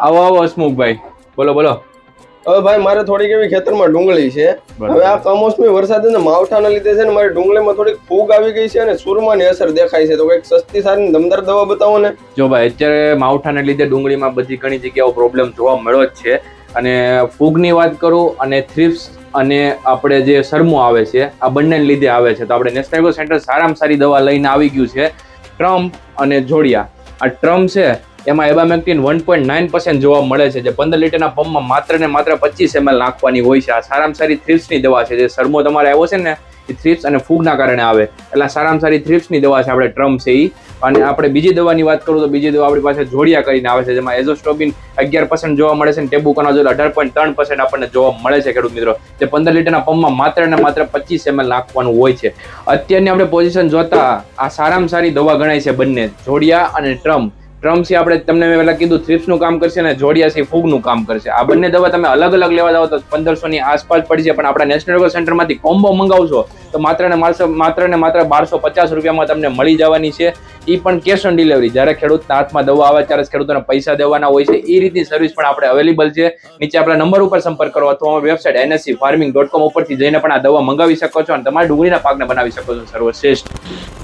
આવો આવો હસમુખભાઈ, બોલો બોલો. હવે ભાઈ મારે થોડીક એવી ખેતરમાં ડુંગળી છે. હવે આ કમોસમી વરસાદ ને માવઠાના લીધે છે ને મારી ડુંગળીમાં થોડીક ફૂગ આવી ગઈ છે અને સુરમાની અસર દેખાય છે. તો કઈક સસ્તી સારી દમદાર દવા બતાવો ને. જો ભાઈ અત્યારે માવઠાને લીધે ડુંગળીમાં બધી ઘણી જગ્યાઓ પ્રોબ્લેમ જોવા મળ્યો જ છે. અને ફૂગની વાત કરું અને થ્રિપ્સ અને આપણે જે સરમો આવે છે આ બંનેને લીધે આવે છે. તો આપણે નેશનલ એગ્રો સેન્ટર સારામાં સારી દવા લઈને આવી ગયું છે. ટ્રમ્પ અને જોડિયા. આ ટ્રમ્પ છે એમાં એબામેક્ટિન 1.9% જોવા મળે છે, જે 15 લીટરના પંપમાં માત્ર ને માત્ર 25 ml નાખવાની હોય છે. આ સારામાં સારી થ્રિપ્સની દવા છે. જે સરમો તમારે આવ્યો છે ને એ થ્રિપ્સ અને ફૂગના કારણે આવે, એટલે સારામાં સારી થ્રિપ્સની દવા છે આપણે ટ્રમ્પ છે ઈ. અને આપણે બીજી દવાની વાત કરું તો બીજી દવા આપણી પાસે જોડિયા કરીને આવે છે, જેમાં એઝોસ્ટ્રોબિન 11% જોવા મળે છે અને ટેબુકોનાઝોલ 18.3% આપણને જોવા મળે છે. ખેડૂત મિત્રો, જે 15 લીટરના પંપમાં માત્ર ને માત્ર 25 ml નાખવાનું હોય છે. અત્યારની આપણે પોઝિશન જોતા આ સારામાં સારી દવા ગણાય છે બંને, જોડિયા અને ટ્રમ્પ. ટ્રમ્પ છે આપણે તમને મેં પહેલા કીધું થ્રિપ્સનું કામ કરશે અને જોડિયા છે ફૂગનું કામ કરશે. આ બંને દવા તમે અલગ અલગ લેવા જાવ તો 1500 ની આસપાસ પડી છે, પણ આપણા નેશનલ એગ્રો સેન્ટરમાંથી કોમ્બો મંગાવશો તો માત્ર ને માત્ર 1250 રૂપિયામાં તમને મળી જવાની છે. એ પણ કેશ ઓન ડિલિવરી. જ્યારે ખેડૂતના હાથમાં દવા આવે ત્યારે ખેડૂતોને પૈસા દેવાના હોય છે. એ રીતની સર્વિસ પણ આપણે અવેલેબલ છે. નીચે આપણા નંબર ઉપર સંપર્ક કરો અથવા અમારી વેબસાઇટ nscfarming.com ઉપરથી જઈને પણ આ દવા મંગાવી શકો છો અને તમારા ડુંગળીના પાકને બનાવી શકો છો સર્વશ્રેષ્ઠ.